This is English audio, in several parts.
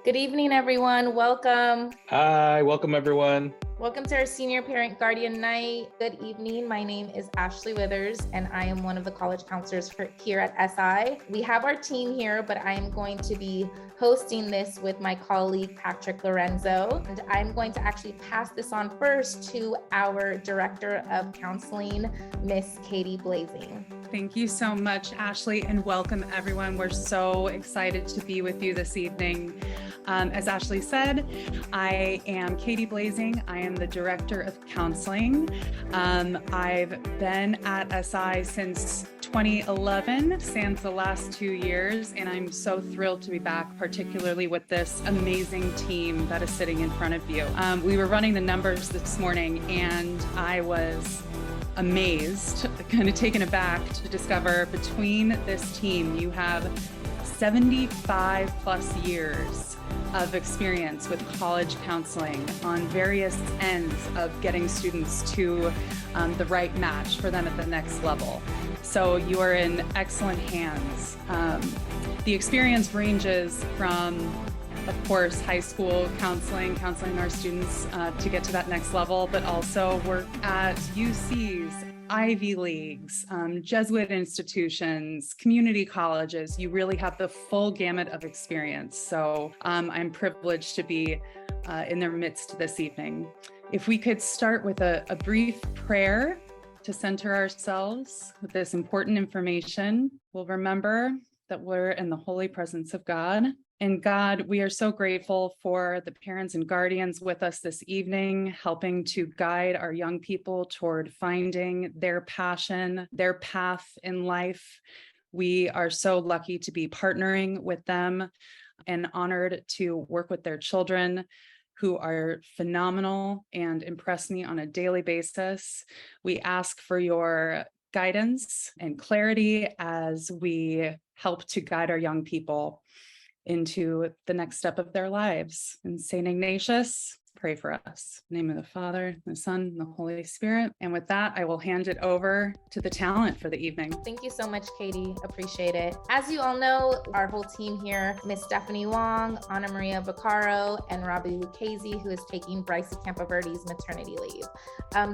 Good evening, everyone. Welcome. Hi, welcome everyone. Welcome to our Senior Parent Guardian Night. Good evening. My name is Ashley Withers, and I am one of the college counselors here at SI. We have our team here, but I am going to be hosting this with my colleague, Patrick Lorenzo. And I'm going to actually pass this on first to our Director of Counseling, Miss Katie Blazing. Thank you so much, Ashley, and welcome everyone. We're so excited to be with you this evening. As Ashley said, I am Katie Blazing. I am the Director of Counseling. I've been at SI since 2011, sans the last 2 years, and I'm so thrilled to be back, particularly with this amazing team that is sitting in front of you. We were running the numbers this morning, and I was amazed, kind of taken aback to discover between this team, you have 75 plus years of experience with college counseling on various ends of getting students to the right match for them at the next level. So you are in excellent hands. The experience ranges from, of course, high school counseling our students to get to that next level, but also work at UCs, Ivy Leagues, Jesuit institutions, community colleges. You really have the full gamut of experience. So I'm privileged to be in their midst this evening. If we could start with a brief prayer to center ourselves with this important information, we'll remember that we're in the holy presence of God. And God, we are so grateful for the parents and guardians with us this evening, helping to guide our young people toward finding their passion, their path in life. We are so lucky to be partnering with them and honored to work with their children who are phenomenal and impress me on a daily basis. We ask for your guidance and clarity as we help to guide our young people into the next step of their lives. And St. Ignatius, pray for us. In the name of the Father, the Son, and the Holy Spirit. And with that, I will hand it over to the talent for the evening. Thank you so much, Katie. Appreciate it. As you all know, our whole team here, Miss Stephanie Wong, Ana Maria Vaccaro, and Robbie Lucchese, who is taking Bryce Campaverde's maternity leave.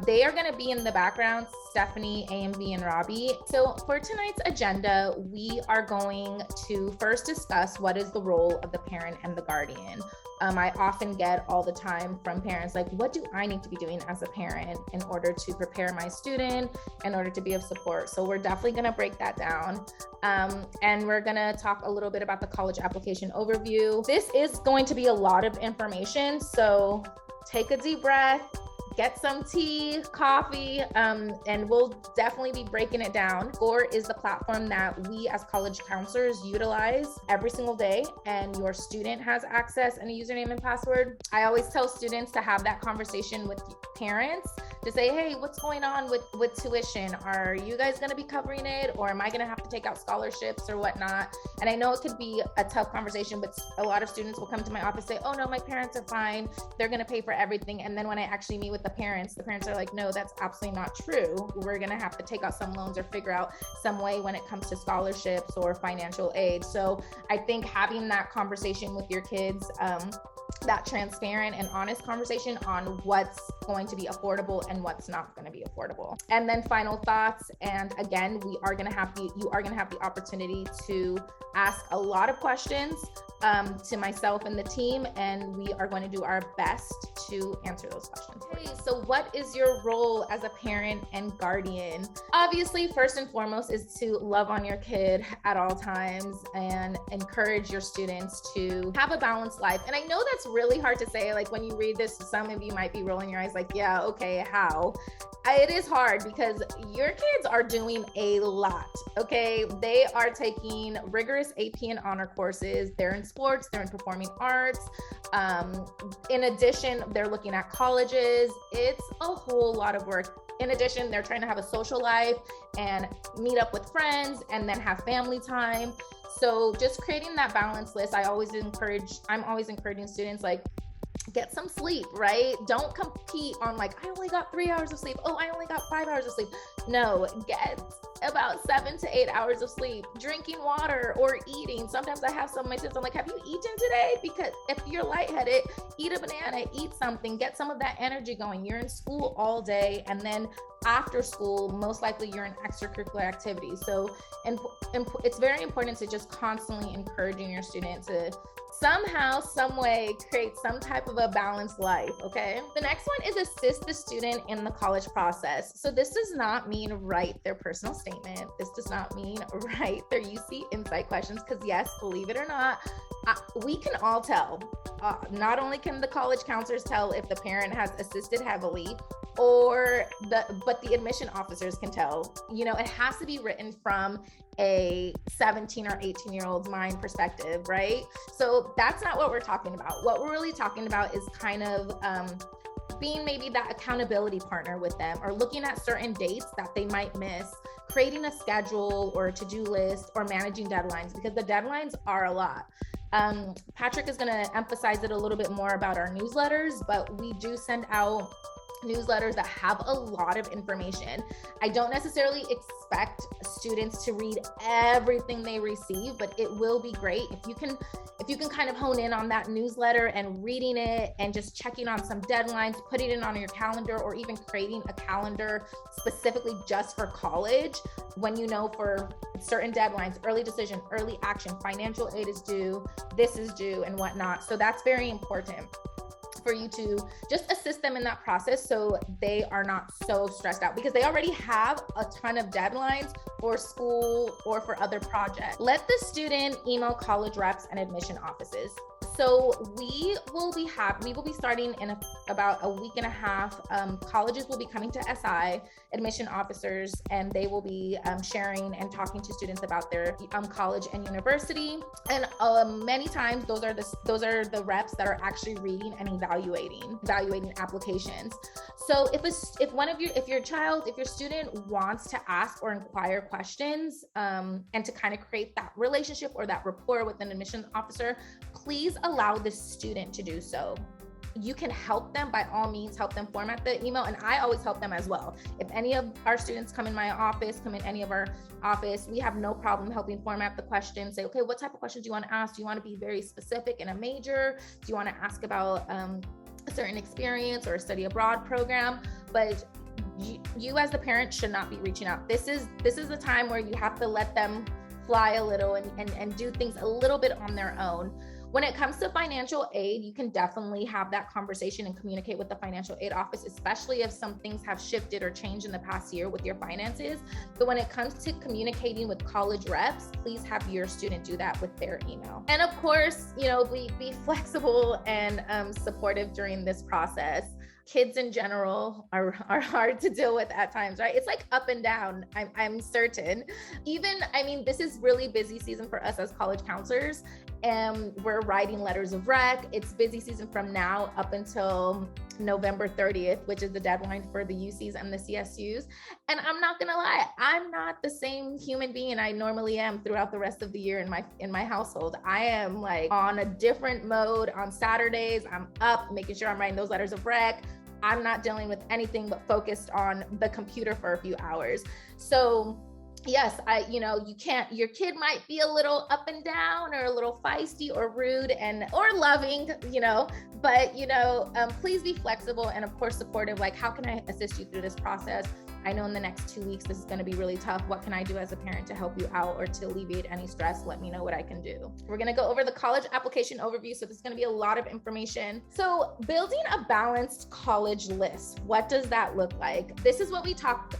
They are going to be in the background, Stephanie, AMV, and Robbie. So for tonight's agenda, we are going to first discuss what is the role of the parent and the guardian. I often get all the time from parents like, what do I need to be doing as a parent in order to prepare my student, in order to be of support? So we're definitely going to break that down. And we're going to talk a little bit about the college application overview. This is going to be a lot of information, so take a deep breath, get some tea, coffee, and we'll definitely be breaking it down. SCORE is the platform that we as college counselors utilize every single day, and your student has access and a username and password. I always tell students to have that conversation with parents to say, hey, what's going on with tuition? Are you guys gonna be covering it, or am I gonna have to take out scholarships or whatnot? And I know it could be a tough conversation, but a lot of students will come to my office and say, oh no, my parents are fine. They're gonna pay for everything. And then when I actually meet with the parents are like, no, that's absolutely not true. We're gonna have to take out some loans or figure out some way when it comes to scholarships or financial aid. So I think having that conversation with your kids, that transparent and honest conversation on what's going to be affordable and what's not going to be affordable. And then final thoughts. And again, you are going to have the opportunity to ask a lot of questions to myself and the team, and we are going to do our best to answer those questions. Okay, so what is your role as a parent and guardian? Obviously, first and foremost is to love on your kid at all times and encourage your students to have a balanced life. And I know that's really hard to say. Like when you read this, some of you might be rolling your eyes like, yeah, okay, how? It is hard because your kids are doing a lot, okay? They are taking rigorous AP and honor courses. They're in sports, they're in performing arts. In addition, they're looking at colleges. It's a whole lot of work. In addition, they're trying to have a social life and meet up with friends and then have family time. So just creating that balance list, I'm always encouraging students, like, get some sleep, right? Don't compete on like, I only got 3 hours of sleep. Oh, I only got 5 hours of sleep. No, get about 7 to 8 hours of sleep, drinking water or eating. Sometimes I have some of my students, I'm like, have you eaten today? Because if you're lightheaded, eat a banana, eat something, get some of that energy going. You're in school all day, and then after school, most likely you're in extracurricular activities. So and it's very important to just constantly encouraging your student to somehow, some way create some type of a balanced life, okay? The next one is assist the student in the college process. So this does not mean write their personal statement. This does not mean write their UC Insight questions, because yes, believe it or not, we can all tell. Not only can the college counselors tell if the parent has assisted heavily, but the admission officers can tell. You know, it has to be written from a 17 or 18-year-old's mind perspective, right? So that's not what we're talking about. What we're really talking about is kind of being maybe that accountability partner with them, or looking at certain dates that they might miss, creating a schedule or a to-do list, or managing deadlines, because the deadlines are a lot. Patrick is going to emphasize it a little bit more about our newsletters, but we do send out newsletters that have a lot of information. I don't necessarily expect students to read everything they receive, but it will be great if you can kind of hone in on that newsletter and reading it and just checking on some deadlines, putting it on your calendar, or even creating a calendar specifically just for college, when you know for certain deadlines, early decision, early action, financial aid is due, this is due, and whatnot. So that's very important for you to just assist them in that process, so they are not so stressed out, because they already have a ton of deadlines for school or for other projects. Let the student email college reps and admission offices. So we will be starting in about a week and a half. Colleges will be coming to SI, admission officers, and they will be sharing and talking to students about their college and university. And many times those are the reps that are actually reading and evaluating applications. So if your student wants to ask or inquire questions, and to kind of create that relationship or that rapport with an admissions officer, please allow the student to do so. You can help them, by all means, help them format the email. And I always help them as well. If any of our students come in any of our office, we have no problem helping format the question. Say, okay, what type of questions do you want to ask? Do you want to be very specific in a major? Do you want to ask about a certain experience or a study abroad program? But you as the parent should not be reaching out. This is a time where you have to let them fly a little and do things a little bit on their own. When it comes to financial aid, you can definitely have that conversation and communicate with the financial aid office, especially if some things have shifted or changed in the past year with your finances. But when it comes to communicating with college reps, please have your student do that with their email. And of course, be flexible and supportive during this process. Kids in general are hard to deal with at times, right? It's like up and down, I'm certain. This is really busy season for us as college counselors, and we're writing letters of rec. It's busy season from now up until November 30th, which is the deadline for the UCs and the CSUs. And I'm not gonna lie, I'm not the same human being I normally am throughout the rest of the year in my household. I am like on a different mode. On Saturdays, I'm up making sure I'm writing those letters of rec. I'm not dealing with anything but focused on the computer for a few hours. So yes, your kid might be a little up and down, or a little feisty or rude or loving, but please be flexible and of course supportive. Like, how can I assist you through this process? I know in the next 2 weeks, this is going to be really tough. What can I do as a parent to help you out or to alleviate any stress? Let me know what I can do. We're going to go over the college application overview. So there's going to be a lot of information. So building a balanced college list. What does that look like? This is what we talk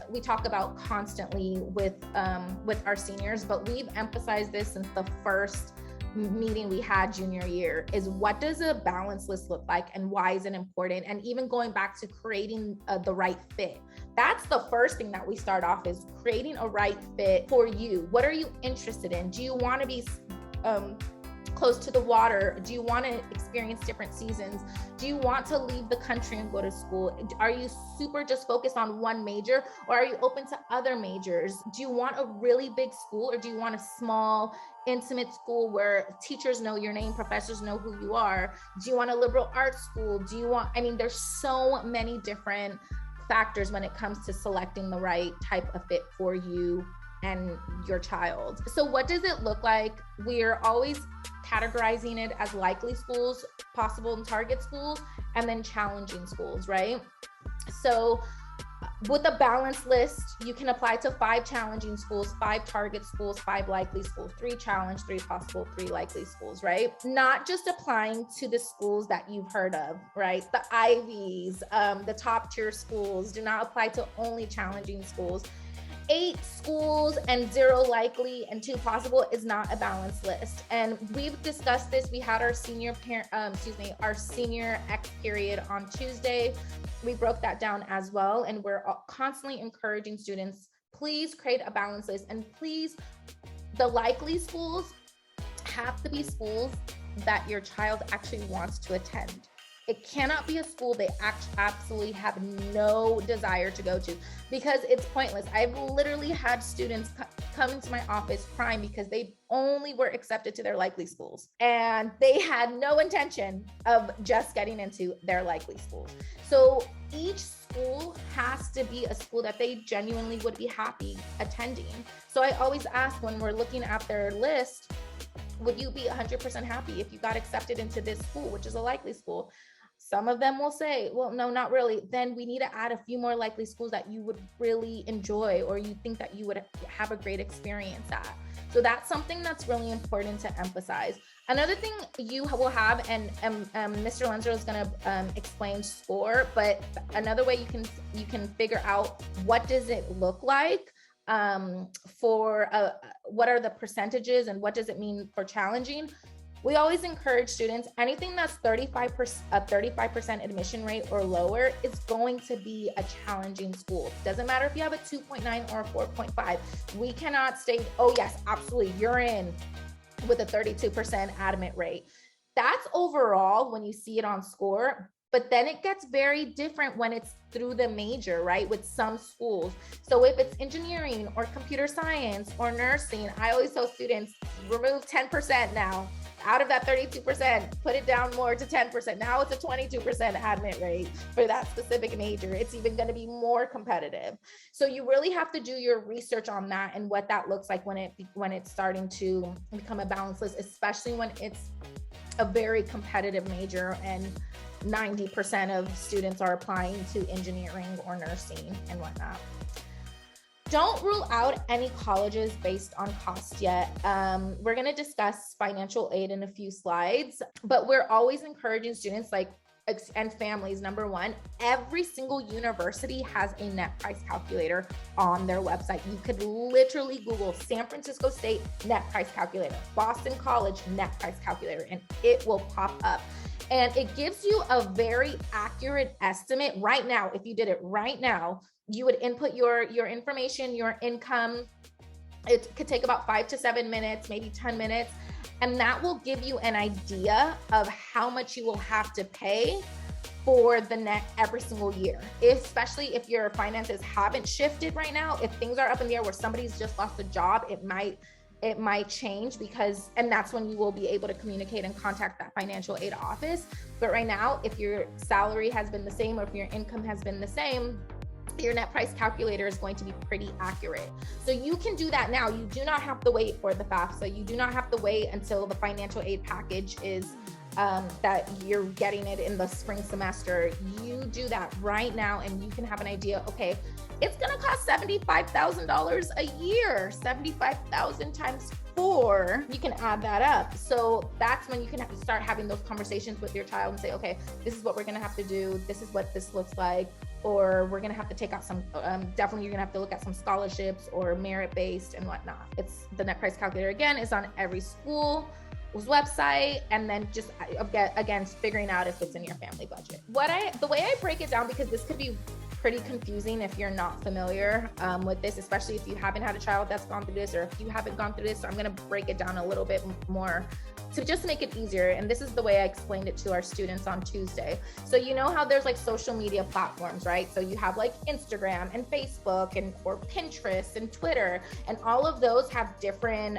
about constantly with our seniors, but we've emphasized this since the first meeting we had junior year, is what does a balance list look like and why is it important? And even going back to creating the right fit. That's the first thing that we start off, is creating a right fit for you. What are you interested in? Do you want to be close to the water? Do you want to experience different seasons? Do you want to leave the country and go to school? Are you super just focused on one major, or are you open to other majors? Do you want a really big school, or do you want a small, intimate school where teachers know your name, professors know who you are? Do you want a liberal arts school? There's so many different factors when it comes to selecting the right type of fit for you and your child. So what does it look like? We're always categorizing it as likely schools, possible and target schools, and then challenging schools, right? So with a balanced list, you can apply to 5 challenging schools, 5 target schools, 5 likely schools, 3 challenge, 3 possible, 3 likely schools, right? Not just applying to the schools that you've heard of, right? The Ivies, the top tier schools. Do not apply to only challenging schools. 8 schools and 0 likely and 2 possible is not a balanced list. And we've discussed this. We had our senior X period on Tuesday. We broke that down as well. And we're constantly encouraging students, please create a balanced list. And please, the likely schools have to be schools that your child actually wants to attend. It cannot be a school they absolutely have no desire to go to, because it's pointless. I've literally had students come into my office crying because they only were accepted to their likely schools and they had no intention of just getting into their likely schools. So each school has to be a school that they genuinely would be happy attending. So I always ask when we're looking at their list, would you be 100% happy if you got accepted into this school, which is a likely school? Some of them will say, well, no, not really. Then we need to add a few more likely schools that you would really enjoy or you think that you would have a great experience at. So that's something that's really important to emphasize. Another thing you will have, and Mr. Lenzer is going to explain SCORE, but another way you can figure out what does it look like for what are the percentages and what does it mean for challenging. We always encourage students, anything that's 35% admission rate or lower is going to be a challenging school. Doesn't matter if you have a 2.9 or a 4.5. We cannot state, oh yes, absolutely, you're in with a 32% admit rate. That's overall when you see it on SCORE, but then it gets very different when it's through the major, right? With some schools. So if it's engineering or computer science or nursing, I always tell students, remove 10% now. Out of that 32%, put it down more to 10%. Now it's a 22% admit rate for that specific major. It's even going to be more competitive. So you really have to do your research on that and what that looks like when it's starting to become a balanced list, especially when it's a very competitive major and 90% of students are applying to engineering or nursing and whatnot. Don't rule out any colleges based on cost yet. We're going to discuss financial aid in a few slides, but we're always encouraging students and families. Number one, every single university has a net price calculator on their website. You could literally Google San Francisco State net price calculator, Boston College net price calculator, and it will pop up. And it gives you a very accurate estimate right now. If you did it right now, you would input your information, your income. It could take about 5 to 7 minutes, maybe 10 minutes. And that will give you an idea of how much you will have to pay for the net every single year, especially if your finances haven't shifted right now. If things are up in the air where somebody's just lost a job, it might change and that's when you will be able to communicate and contact that financial aid office. But right now, if your salary has been the same or if your income has been the same, your net price calculator is going to be pretty accurate. So you can do that now. You do not have to wait for the Fafsa. You do not have to wait until the financial aid package is that you're getting it in the spring semester. You do that right now and you can have an idea, okay, it's gonna cost $75,000 a year. 75,000 times 4, you can add that up. So that's when you can start having those conversations with your child and say, okay, this is what we're gonna have to do. This is what this looks like. Or we're gonna have to take out some, definitely you're gonna have to look at some scholarships or merit-based and whatnot. It's the net price calculator, again, is on every school's website, and then just again figuring out if it's in your family budget. The way I break it down, because this could be pretty confusing if you're not familiar with this, especially if you haven't had a child that's gone through this, or if you haven't gone through this. So I'm going to break it down a little bit more to just make it easier. And this is the way I explained it to our students on Tuesday. So you know how there's like social media platforms, right? So you have like Instagram and Facebook or Pinterest and Twitter, and all of those have different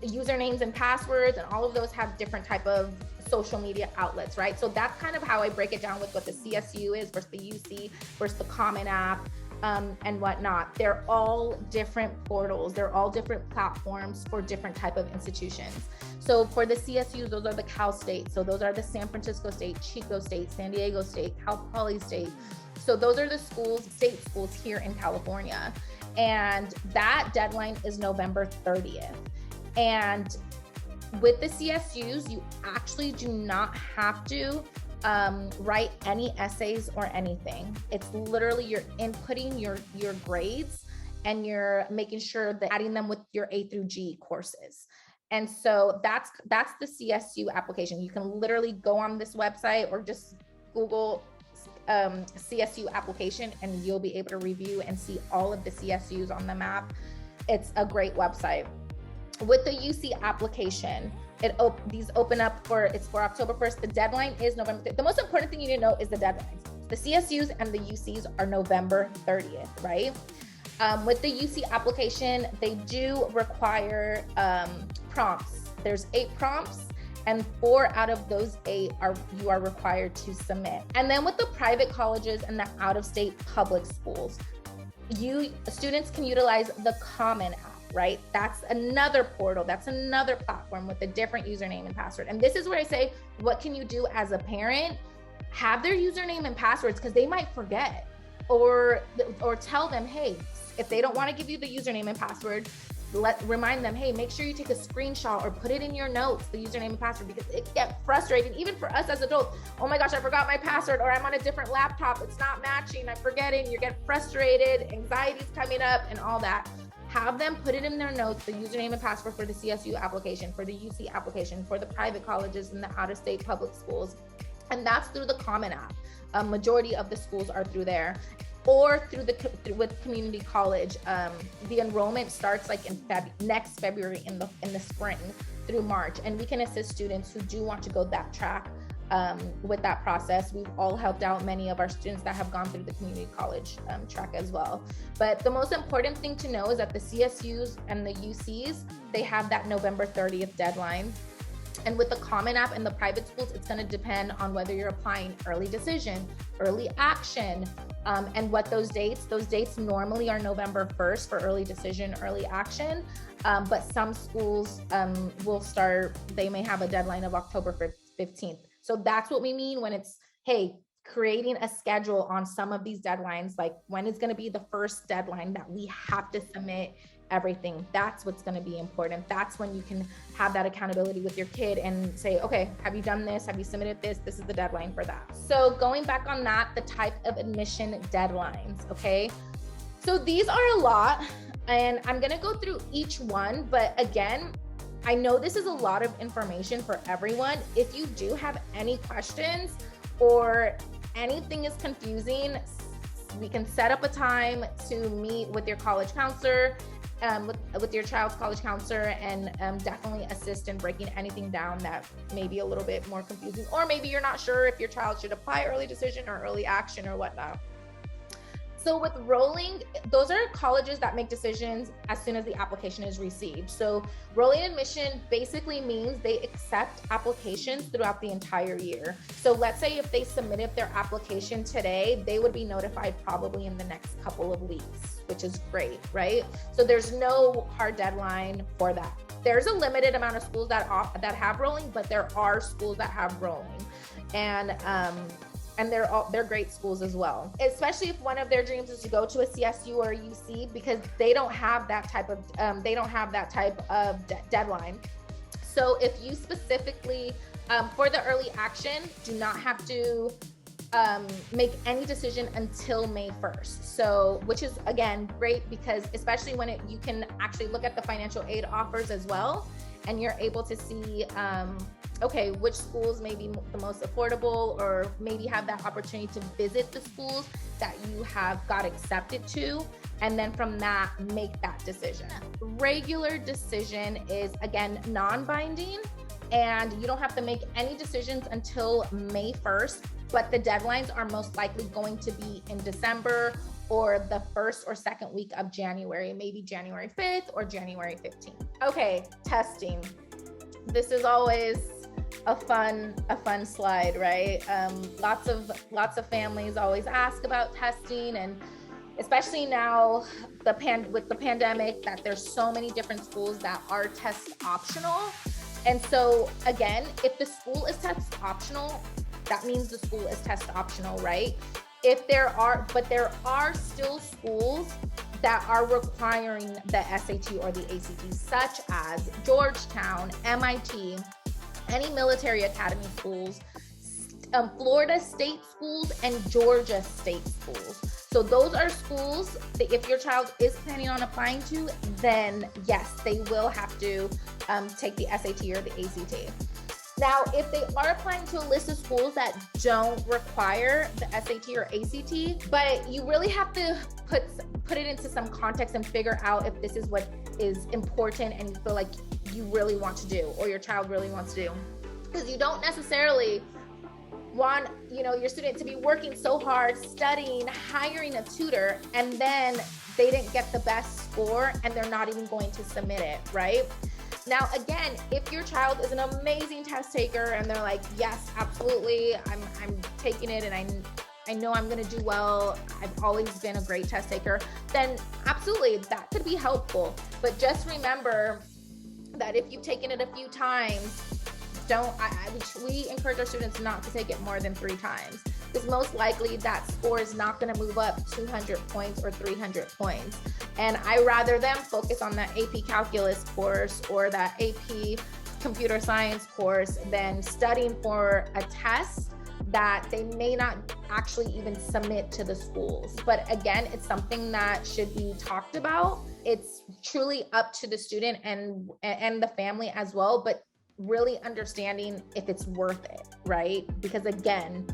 usernames and passwords, and all of those have different type of social media outlets, right? So that's kind of how I break it down with what the CSU is versus the UC versus the Common App. and whatnot. They're all different portals. They're all different platforms for different type of institutions. So for the CSUs, those are the Cal State. So those are the San Francisco State, Chico State, San Diego State, Cal Poly State. So those are the schools, state schools here in California. And that deadline is November 30th. And with the CSUs, you actually do not have to write any essays or anything. It's literally you're inputting your grades and you're making sure that adding them with your A through G courses. And so that's the CSU application. You can literally go on this website or just Google CSU application and you'll be able to review and see all of the CSUs on the map. It's a great website. With the UC application, these open up it's for October 1st. The deadline is November 30th. The most important thing you need to know is the deadlines. The CSUs and the UCs are November 30th, right? With the UC application, they do require prompts. There's 8 prompts and 4 out of those 8 you are required to submit. And then with the private colleges and the out-of-state public schools, students can utilize the Common App. Right? That's another portal. That's another platform with a different username and password. And this is where I say, what can you do as a parent? Have their username and passwords because they might forget, or tell them, hey, if they don't want to give you the username and password, remind them, hey, make sure you take a screenshot or put it in your notes, the username and password, because it gets frustrating, even for us as adults. Oh my gosh, I forgot my password, or I'm on a different laptop, it's not matching, I'm forgetting, you get frustrated, anxiety's coming up and all that. Have them put it in their notes, the username and password for the CSU application, for the UC application, for the private colleges and the out-of-state public schools. And that's through the Common App. A majority of the schools are through there. Or with community college. The enrollment starts like in next February in the spring through March. And we can assist students who do want to go that track with that process. We've all helped out many of our students that have gone through the community college track as well. But the most important thing to know is that the CSUs and the UCs, they have that November 30th deadline. And with the Common App and the private schools, it's going to depend on whether you're applying early decision, early action, and what those dates normally are November 1st for early decision, early action. But some schools will start, they may have a deadline of October 15th. So that's what we mean when it's, hey, creating a schedule on some of these deadlines, like when is going to be the first deadline that we have to submit everything. That's what's going to be important. That's when you can have that accountability with your kid and say, okay, have you done this? Have you submitted this? This is the deadline for that. So going back on that, the type of admission deadlines, okay? So these are a lot and I'm going to go through each one, but again, I know this is a lot of information for everyone. If you do have any questions or anything is confusing, we can set up a time to meet with your college counselor, with your child's college counselor, and definitely assist in breaking anything down that may be a little bit more confusing, or maybe you're not sure if your child should apply early decision or early action or whatnot. So with rolling, those are colleges that make decisions as soon as the application is received. So rolling admission basically means they accept applications throughout the entire year. So let's say if they submitted their application today, they would be notified probably in the next couple of weeks, which is great, right? So there's no hard deadline for that. There's a limited amount of schools that have rolling, but there are schools that have rolling. And they're great schools as well, especially if one of their dreams is to go to a CSU or a UC, because they don't have that type of deadline. So if you specifically for the early action, do not have to make any decision until May 1st. So, which is again great, because especially when you can actually look at the financial aid offers as well, and you're able to see okay, which schools may be the most affordable, or maybe have that opportunity to visit the schools that you have got accepted to, and then from that, make that decision. Regular decision is, again, non-binding, and you don't have to make any decisions until May 1st, but the deadlines are most likely going to be in December or the first or second week of January, maybe January 5th or January 15th. Okay, testing. This is always a fun slide, right? Lots of families always ask about testing, and especially now with the pandemic, that there's so many different schools that are test optional. And so again, if the school is test optional, that means the school is test optional, right? But there are still schools that are requiring the SAT or the ACT, such as Georgetown, MIT, any military academy schools, Florida state schools, and Georgia state schools. So those are schools that if your child is planning on applying to, then yes, they will have to take the SAT or the ACT. Now, if they are applying to a list of schools that don't require the SAT or ACT, but you really have to put it into some context and figure out if this is what is important and you feel like you really want to do, or your child really wants to do. Because you don't necessarily want, your student to be working so hard, studying, hiring a tutor, and then they didn't get the best score and they're not even going to submit it, right? Now, again, if your child is an amazing test taker and they're like, yes, absolutely, I'm taking it and I know I'm going to do well, I've always been a great test taker, then absolutely, that could be helpful. But just remember that if you've taken it a few times, we encourage our students not to take it more than 3 times, because most likely that score is not going to move up 200 points or 300 points. And I rather them focus on that AP calculus course or that AP computer science course than studying for a test that they may not actually even submit to the schools. But again, it's something that should be talked about. It's truly up to the student and the family as well, but really understanding if it's worth it, right? Because again,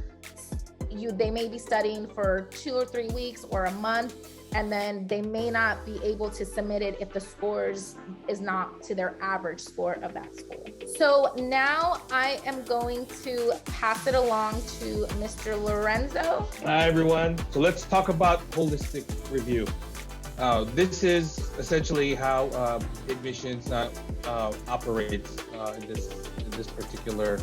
they may be studying for 2 or 3 weeks or a month, and then they may not be able to submit it if the scores is not to their average score of that school. So now I am going to pass it along to Mr. Lorenzo. Hi, everyone. So let's talk about holistic review. This is essentially how admissions operates in this particular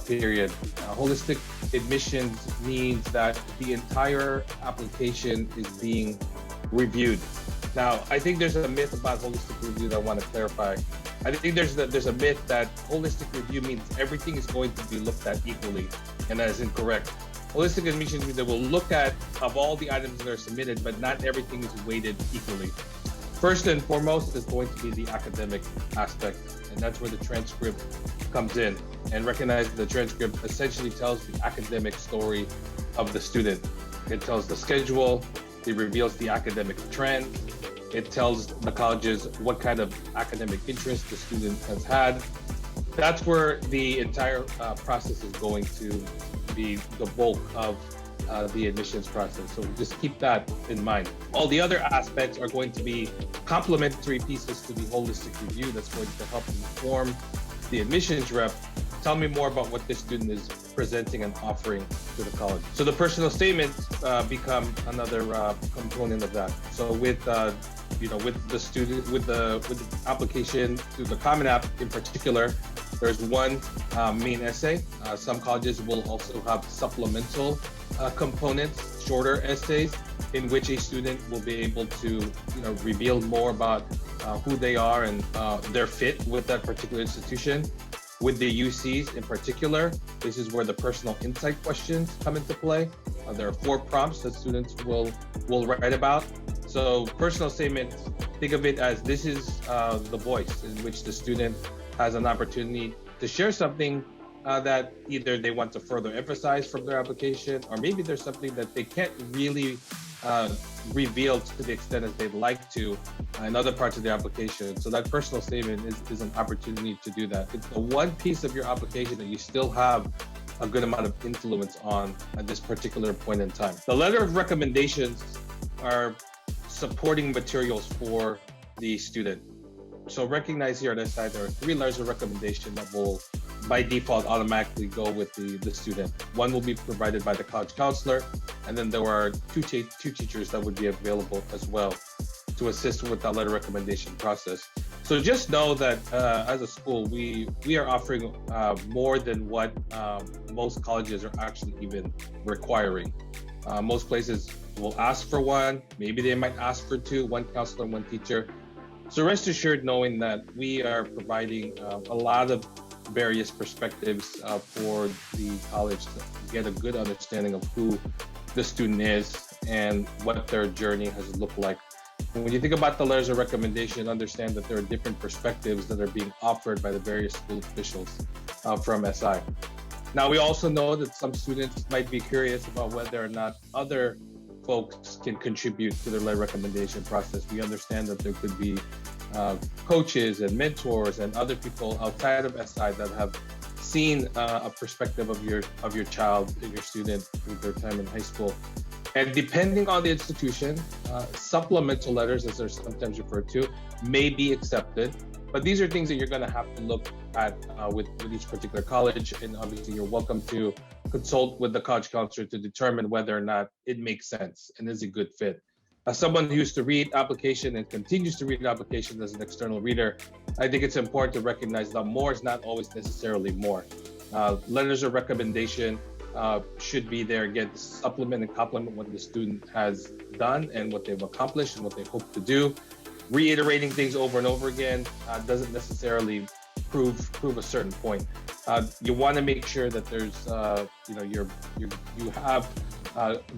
period. Holistic admissions means that the entire application is being reviewed. Now, I think there's a myth about holistic review that I want to clarify. I think there's a myth that holistic review means everything is going to be looked at equally, and that is incorrect. Holistic admissions means they will look at of all the items that are submitted, but not everything is weighted equally. First and foremost is going to be the academic aspect, and that's where the transcript comes in. And recognize the transcript essentially tells the academic story of the student. It tells the schedule, it reveals the academic trend, it tells the colleges what kind of academic interest the student has had. That's where the entire process is going to be the bulk of the admissions process. So just keep that in mind. All the other aspects are going to be complementary pieces to the holistic review that's going to help inform the admissions rep. Tell me more about what this student is presenting and offering to the college. So the personal statements become another component of that. So with the student, with the application to the Common App in particular, there's one main essay. Some colleges will also have supplemental components, shorter essays, in which a student will be able to reveal more about who they are and their fit with that particular institution. With the UCs in particular, this is where the personal insight questions come into play. There are 4 prompts that students will write about. So personal statements, think of it as this is the voice in which the student has an opportunity to share something that either they want to further emphasize from their application, or maybe there's something that they can't really reveal to the extent as they'd like to in other parts of the application. So that personal statement is an opportunity to do that. It's the one piece of your application that you still have a good amount of influence on at this particular point in time. The letter of recommendations are supporting materials for the student. So recognize here on this side, there are 3 letters of recommendation that will by default automatically go with the student. One will be provided by the college counselor, and then there are two teachers that would be available as well to assist with that letter recommendation process. So just know that as a school, we are offering more than what most colleges are actually even requiring. Most places will ask for one. Maybe they might ask for two, one counselor, one teacher. So rest assured knowing that we are providing a lot of various perspectives for the college to get a good understanding of who the student is and what their journey has looked like. When you think about the letters of recommendation, understand that there are different perspectives that are being offered by the various school officials from SI. Now, we also know that some students might be curious about whether or not other folks can contribute to the letter recommendation process. We understand that there could be coaches and mentors and other people outside of SI that have seen a perspective of your child and your student through their time in high school. And depending on the institution, supplemental letters, as they're sometimes referred to, may be accepted. But these are things that you're going to have to look at with each particular college. And obviously, you're welcome to consult with the college counselor to determine whether or not it makes sense and is a good fit. As someone who used to read application and continues to read application as an external reader, I think it's important to recognize that more is not always necessarily more. Letters of recommendation should be there again to supplement and complement what the student has done and what they've accomplished and what they hope to do. Reiterating things over and over again doesn't necessarily prove a certain point. You want to make sure that there's you have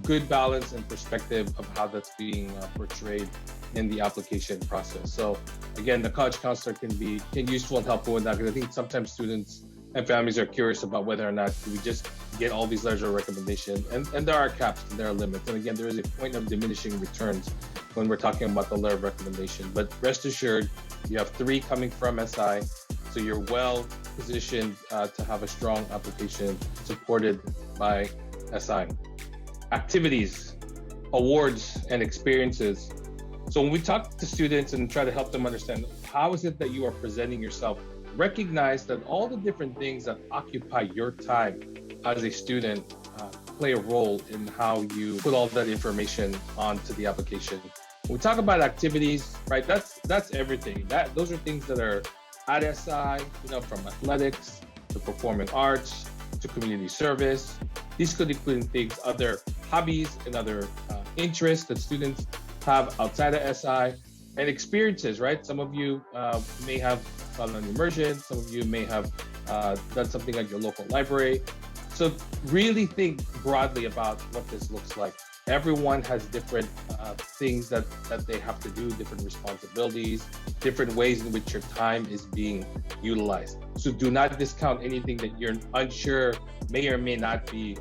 good balance and perspective of how that's being portrayed in the application process. So again, the college counselor can be useful and helpful with that, because I think sometimes students and families are curious about whether or not we just get all these letters of recommendation, and there are caps and there are limits. And again, there is a point of diminishing returns when we're talking about the letter of recommendation. But rest assured, you have 3 coming from SI, so you're well positioned to have a strong application supported by SI. Activities, awards, and experiences. So when we talk to students and try to help them understand how is it that you are presenting yourself, recognize that all the different things that occupy your time as a student play a role in how you put all that information onto the application. When we talk about activities, right, that's everything. Those are things that are at SI, from athletics to performing arts to community service. These could include things, other hobbies and other interests that students have outside of SI, and experiences, right? Some of you may have done an immersion, some of you may have done something at your local library. So really think broadly about what this looks like. Everyone has different things that they have to do, different responsibilities, different ways in which your time is being utilized. So do not discount anything that you're unsure may or may not be,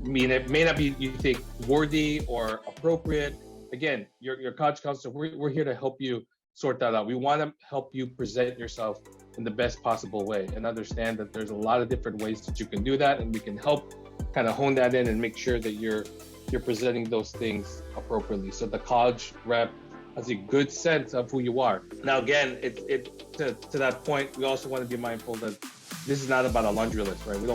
you think, worthy or appropriate. Again, your college counselor, we're here to help you sort that out. We want to help you present yourself in the best possible way and understand that there's a lot of different ways that you can do that, and we can help kind of hone that in and make sure that you're presenting those things appropriately, so the college rep has a good sense of who you are. Now, again, to that point, we also want to be mindful that this is not about a laundry list, right? We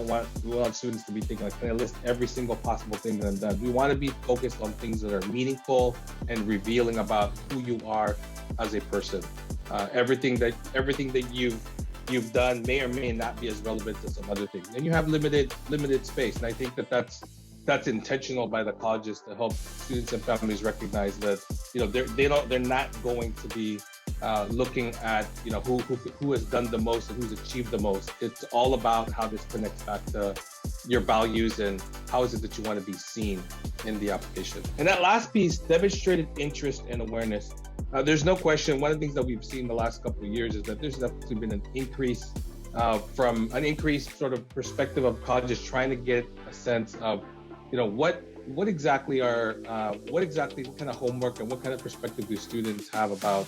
want students to be thinking like, can I list every single possible thing that I've done? We want to be focused on things that are meaningful and revealing about who you are as a person. Everything that you've done may or may not be as relevant to some other things, and you have limited space. And I think that's intentional by the colleges to help students and families recognize that they're not going to be looking at who has done the most and who's achieved the most. It's all about how this connects back to your values and how is it that you want to be seen in the application. And that last piece, demonstrated interest and awareness. There's no question, one of the things that we've seen the last couple of years is that there's definitely been an increase from an increased sort of perspective of colleges trying to get a sense of what exactly kind of homework and what kind of perspective do students have about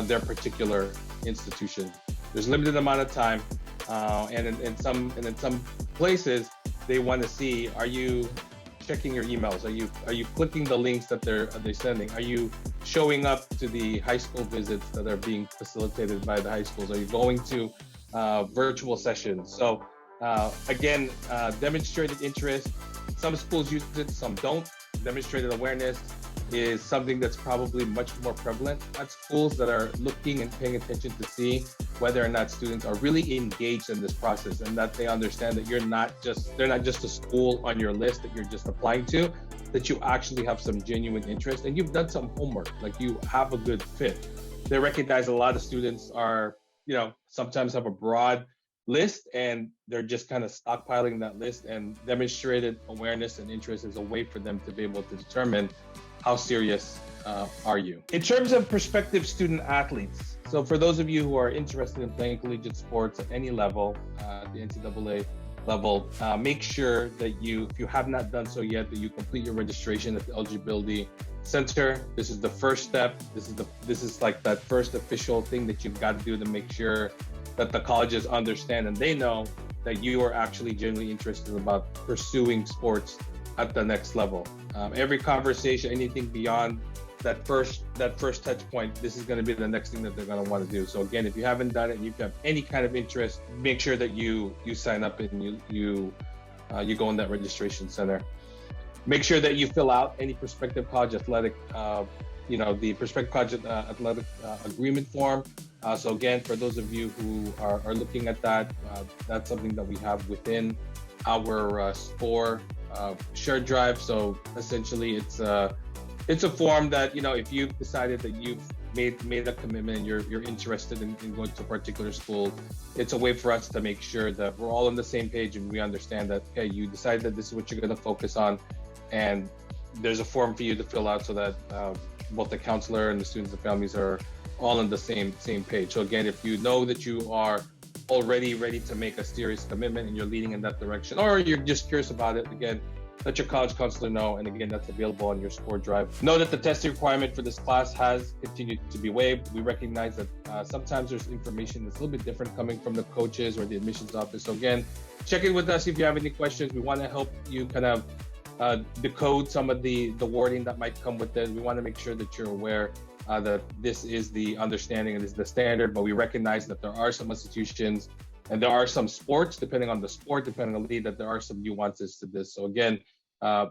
their particular institution. There's a limited amount of time, and in some places they want to see, are you checking your emails? Are you clicking the links that they're sending? Are you showing up to the high school visits that are being facilitated by the high schools? Are you going to virtual sessions? So again, demonstrated interest. Some schools use it, some don't. Demonstrated awareness is something that's probably much more prevalent at schools that are looking and paying attention to see whether or not students are really engaged in this process, and that they understand that they're not just a school on your list that you're just applying to, that you actually have some genuine interest and you've done some homework, like you have a good fit. They recognize a lot of students are, sometimes have a broad list and they're just kind of stockpiling that list, and demonstrated awareness and interest is a way for them to be able to determine how serious are you. In terms of prospective student athletes, so for those of you who are interested in playing collegiate sports at any level, the NCAA level, make sure that if you have not done so yet, that you complete your registration at the Eligibility Center. This is the first step. This is like that first official thing that you've got to do to make sure that the colleges understand and they know that you are actually genuinely interested about pursuing sports at the next level. Every conversation, anything beyond that first touch point, this is going to be the next thing that they're going to want to do. So again, if you haven't done it and you have any kind of interest, make sure that you sign up and you go in that registration center. Make sure that you fill out any prospective college athletic, the prospective college athletic agreement form. So again, for those of you who are looking at that, that's something that we have within our SCORE shared drive. So essentially, it's a form that, if you've decided that you've made a commitment and you're interested in going to a particular school, it's a way for us to make sure that we're all on the same page and we understand that, okay, you decided that this is what you're going to focus on, and there's a form for you to fill out so that both the counselor and the students and families are all on the same page. So again, if you know that you are already ready to make a serious commitment and you're leaning in that direction, or you're just curious about it, again, let your college counselor know. And again, that's available on your SCORE drive. Know that the testing requirement for this class has continued to be waived. We recognize that sometimes there's information that's a little bit different coming from the coaches or the admissions office. So again, check in with us if you have any questions. We want to help you kind of decode some of the wording that might come with it. We want to make sure that you're aware that this is the understanding and this is the standard, but we recognize that there are some institutions and there are some sports, depending on the sport, depending on the league, that there are some nuances to this. So again,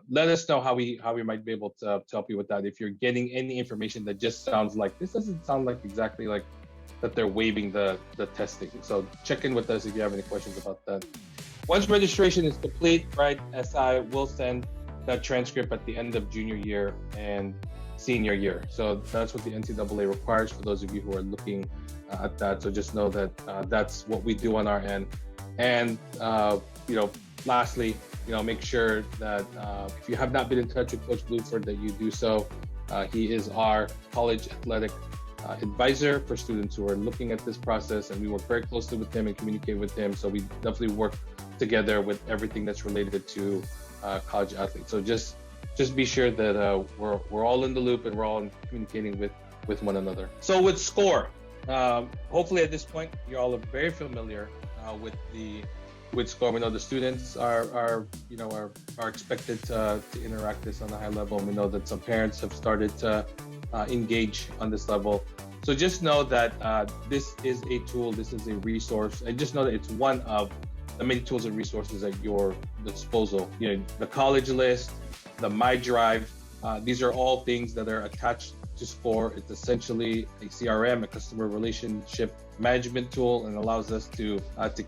let us know how we might be able to help you with that. If you're getting any information that just sounds like, this doesn't sound like exactly like that they're waiving the testing. So check in with us if you have any questions about that. Once registration is complete, right, SI will send that transcript at the end of junior year and senior year. So that's what the NCAA requires for those of you who are looking at that. So just know that that's what we do on our end. And lastly, make sure that if you have not been in touch with Coach Bluford, that you do so. He is our college athletic advisor for students who are looking at this process, and we work very closely with him and communicate with him. So we definitely work together with everything that's related to college athletes. So just be sure that we're all in the loop and we're all communicating with one another. So with SCORE, hopefully at this point you're all very familiar with SCORE. We know the students are expected to interact this on a high level. And we know that some parents have started to engage on this level. So just know that this is a tool, this is a resource, and just know that it's one of the many tools and resources at your disposal. The college list, the My Drive, these are all things that are attached to SCORE. It's essentially a CRM, a customer relationship management tool, and allows us to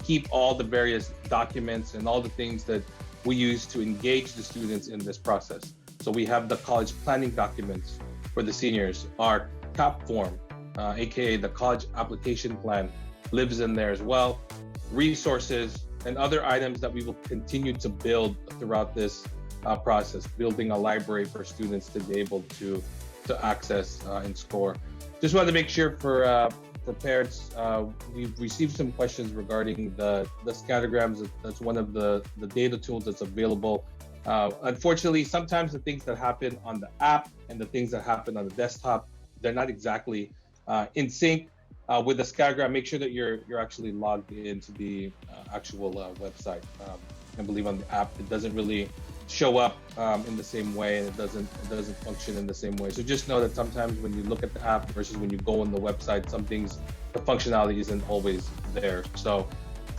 keep all the various documents and all the things that we use to engage the students in this process. So we have the college planning documents for the seniors. Our CAP form, aka the college application plan, lives in there as well. Resources and other items that we will continue to build throughout this process, building a library for students to be able to access in SCORE. Just wanted to make sure for parents, we've received some questions regarding the scattergrams. That's one of the data tools that's available. Unfortunately, sometimes the things that happen on the app and the things that happen on the desktop, they're not exactly in sync. With the scattergram, make sure that you're actually logged into the actual website. I believe on the app, it doesn't really show up in the same way, and it doesn't function in the same way. So just know that sometimes when you look at the app versus when you go on the website, some things, the functionality isn't always there. So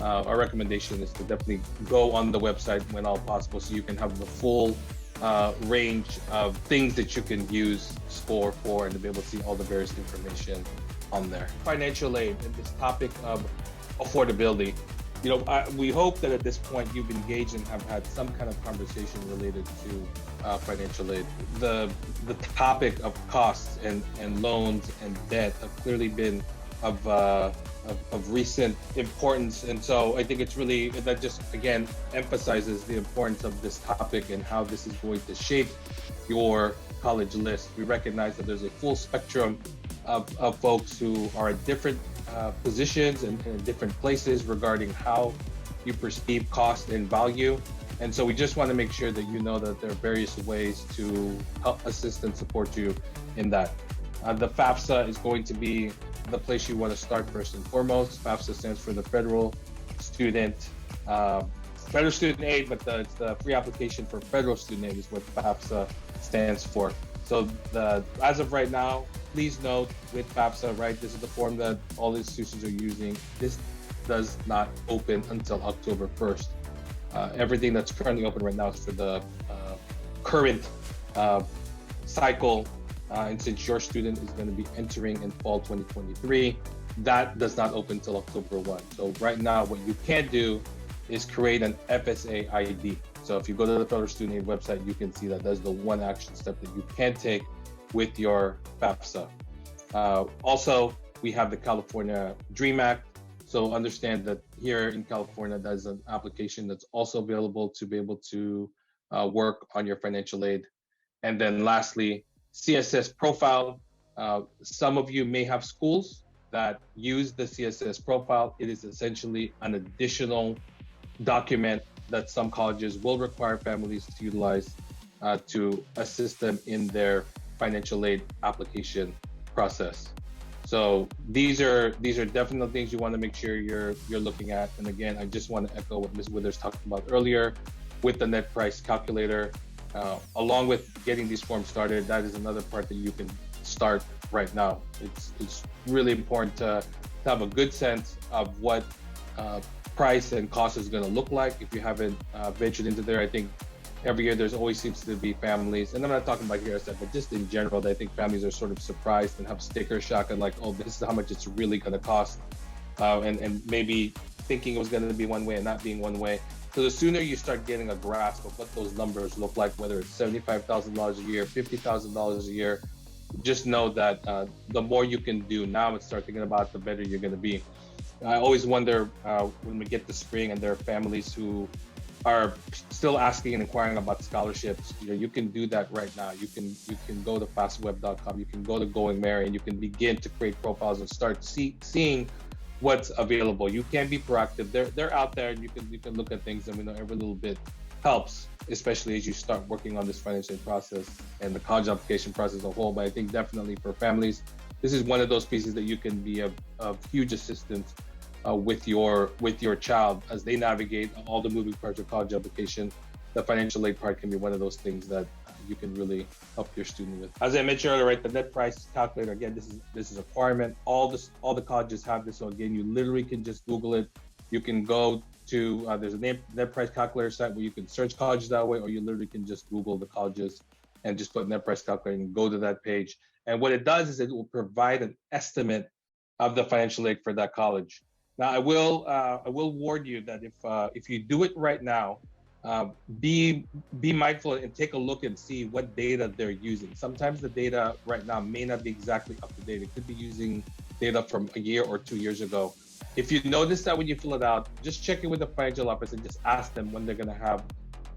our recommendation is to definitely go on the website when all possible, so you can have the full range of things that you can use SCORE for and to be able to see all the various information on there. Financial aid and this topic of affordability. We hope that at this point you've engaged and have had some kind of conversation related to financial aid. The topic of costs and loans and debt have clearly been of recent importance, and so I think it's really that just again emphasizes the importance of this topic and how this is going to shape your college list. We recognize that there's a full spectrum of folks who are at different positions and in different places regarding how you perceive cost and value. And so we just want to make sure that you know that there are various ways to help assist and support you in that. The Fafsa is going to be the place you want to start first and foremost. Fafsa stands for the Federal Student Aid, but it's the free application for Federal Student Aid is what Fafsa stands for. So as of right now, please note with Fafsa, right, this is the form that all the institutions are using. This does not open until October 1st. Everything that's currently open right now is for the current cycle. And since your student is going to be entering in fall 2023, that does not open until October 1. So right now, what you can do is create an FSA ID. So if you go to the Federal Student Aid website, you can see that that's the one action step that you can take with your FAFSA. Also, we have the California DREAM Act. So understand that here in California, there's an application that's also available to be able to work on your financial aid. And then lastly, Css Profile. Some of you may have schools that use the Css Profile. It is essentially an additional document that some colleges will require families to utilize to assist them in their financial aid application process. So these are definitely things you want to make sure you're looking at. And again, I just want to echo what Ms. Withers talked about earlier with the net price calculator. Along with getting these forms started, that is another part that you can start right now. It's really important to have a good sense of what price and cost is going to look like. If you haven't ventured into there, I think every year there's always seems to be families, and I'm not talking about here, but just in general, I think families are sort of surprised and have sticker shock and like, oh, this is how much it's really going to cost, and maybe thinking it was going to be one way and not being one way. So the sooner you start getting a grasp of what those numbers look like, whether it's $75,000 a year, $50,000 a year, just know that the more you can do now and start thinking about, the better you're going to be. I always wonder when we get to spring and there are families who are still asking and inquiring about scholarships. You can do that right now. You can go to fastweb.com, you can go to Going Merry, and you can begin to create profiles and start seeing what's available. You can be proactive. They're out there, and you can look at things, and we know every little bit helps, especially as you start working on this financial process and the college application process as a whole. But I think definitely for families, this is one of those pieces that you can be of huge assistance with your child as they navigate all the moving parts of college application. The financial aid part can be one of those things that you can really help your student with. As I mentioned earlier, right, the net price calculator, again, this is a requirement. All the colleges have this. So again, you literally can just Google it. You can go to there's a net price calculator site where you can search colleges that way, or you literally can just Google the colleges and just put net price calculator and go to that page. And what it does is it will provide an estimate of the financial aid for that college. Now, I will warn you that if you do it right now, be mindful and take a look and see what data they're using. Sometimes the data right now may not be exactly up to date. It could be using data from a year or 2 years ago. If you notice that when you fill it out, just check it with the financial office and just ask them when they're going to have.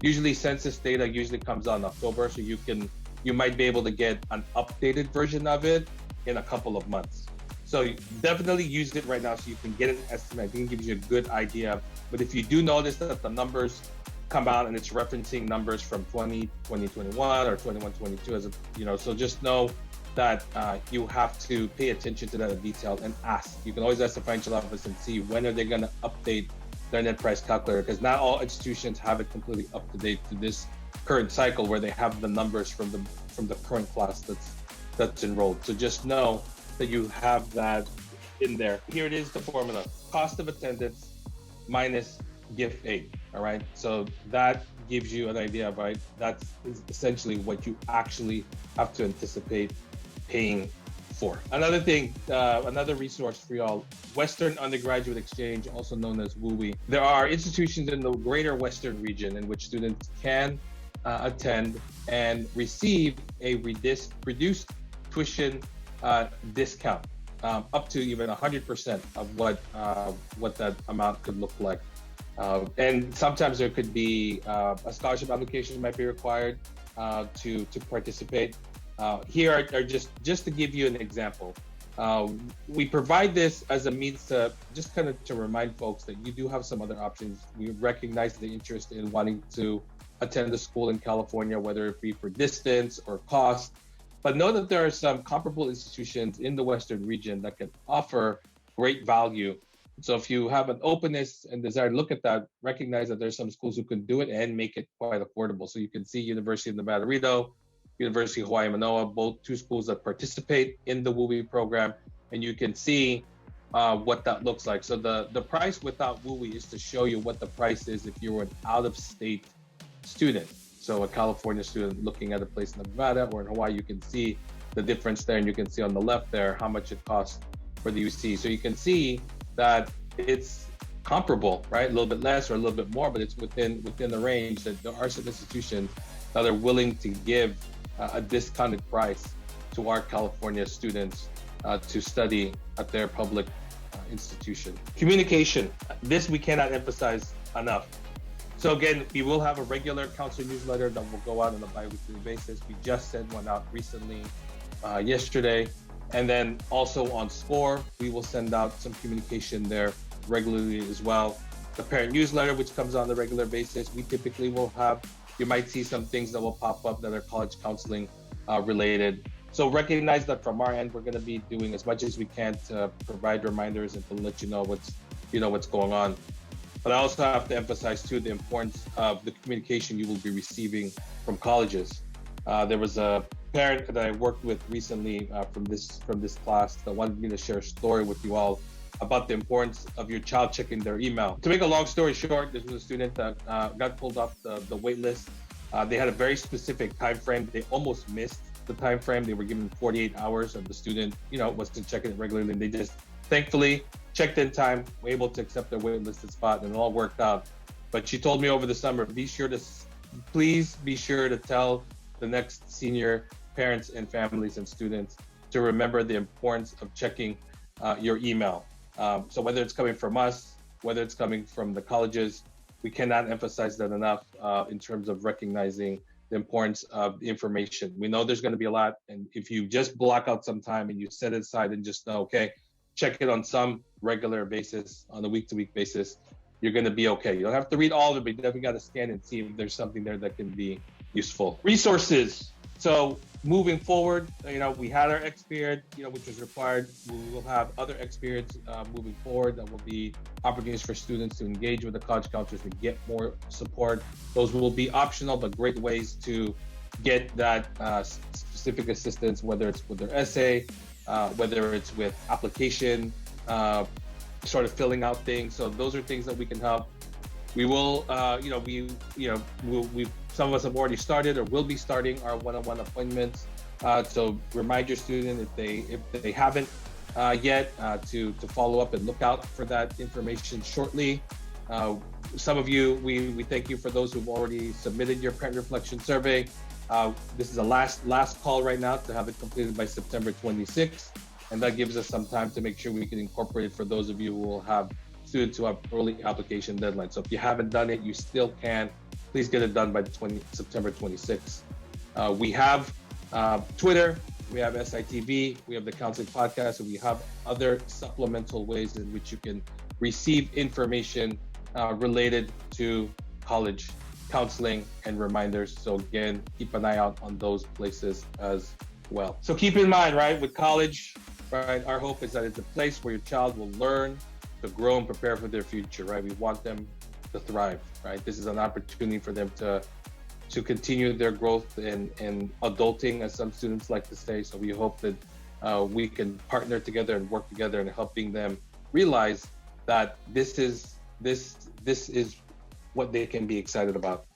Usually, census data usually comes out in October, so you might be able to get an updated version of it in a couple of months. So definitely use it right now so you can get an estimate. I think it gives you a good idea. But if you do notice that the numbers come out and it's referencing numbers from 2021 or 21-22, so just know that you have to pay attention to that in detail and ask. You can always ask the financial office and see when are they going to update their net price calculator, because not all institutions have it completely up to date to this current cycle where they have the numbers from the current class that's enrolled. So just know that you have that in there. Here it is, the formula: cost of attendance minus gift aid. All right, so that gives you an idea, right? That's essentially what you actually have to anticipate paying before. Another thing, another resource for y'all, Western Undergraduate Exchange, also known as WUWI. There are institutions in the greater Western region in which students can attend and receive a reduced tuition discount, up to even 100% of what that amount could look like. And sometimes there could be a scholarship application might be required to participate. Here are just to give you an example. We provide this as a means to just kind of to remind folks that you do have some other options. We recognize the interest in wanting to attend a school in California, whether it be for distance or cost, but know that there are some comparable institutions in the Western region that can offer great value. So if you have an openness and desire to look at that, recognize that there's some schools who can do it and make it quite affordable. So you can see University of Nevada, Reno, University of Hawaii, Manoa, both two schools that participate in the WUWI program, and you can see what that looks like. So the price without WUWI is to show you what the price is if you were an out-of-state student. So a California student looking at a place in Nevada or in Hawaii, you can see the difference there, and you can see on the left there how much it costs for the UC. So you can see that it's comparable, right? A little bit less or a little bit more, but it's within the range that there are some institutions that are willing to give a discounted price to our California students to study at their public institution. Communication, this we cannot emphasize enough. So again, we will have a regular counselor newsletter that will go out on a bi-weekly basis. We just sent one out recently, yesterday. And then also on SCORE, we will send out some communication there regularly as well. The parent newsletter, which comes on a regular basis, we typically will have, you might see some things that will pop up that are college counseling related. So recognize that from our end, we're going to be doing as much as we can to provide reminders and to let you know what's going on. But I also have to emphasize too the importance of the communication you will be receiving from colleges. There was a parent that I worked with recently from this class that wanted me to share a story with you all about the importance of your child checking their email. To make a long story short, this was a student that got pulled off the wait list. They had a very specific time frame. They almost missed the time frame. They were given 48 hours, and the student, wasn't checking it regularly. And they just thankfully checked in time, were able to accept their waitlisted spot, and it all worked out. But she told me over the summer, please be sure to tell the next senior parents and families and students to remember the importance of checking your email. So whether it's coming from us, whether it's coming from the colleges, we cannot emphasize that enough in terms of recognizing the importance of information. We know there's going to be a lot, and if you just block out some time and you set it aside and just know, okay, check it on some regular basis, on a week-to-week basis, you're going to be okay. You don't have to read all of it, but you definitely got to scan and see if there's something there that can be useful. Resources. So moving forward, we had our experience, which was required. We will have other experience moving forward that will be opportunities for students to engage with the college counselors to get more support. Those will be optional, but great ways to get that specific assistance, whether it's with their essay, whether it's with application, sort of filling out things. So those are things that we can help. We will, some of us have already started or will be starting our one-on-one appointments. So remind your student if they haven't yet to follow up and look out for that information shortly. Some of you, we thank you for those who've already submitted your parent reflection survey. This is a last call right now to have it completed by September 26th. And that gives us some time to make sure we can incorporate it for those of you who will have students who have early application deadlines. So if you haven't done it, you still can. Please get it done by September 26th. We have Twitter, we have SITV, we have the Counseling Podcast, and we have other supplemental ways in which you can receive information related to college counseling and reminders. So again, keep an eye out on those places as well. So keep in mind, right, with college, right, our hope is that it's a place where your child will learn to grow and prepare for their future, right? We want them to thrive, right? This is an opportunity for them to continue their growth in adulting, as some students like to say. So we hope that we can partner together and work together in helping them realize that this is what they can be excited about.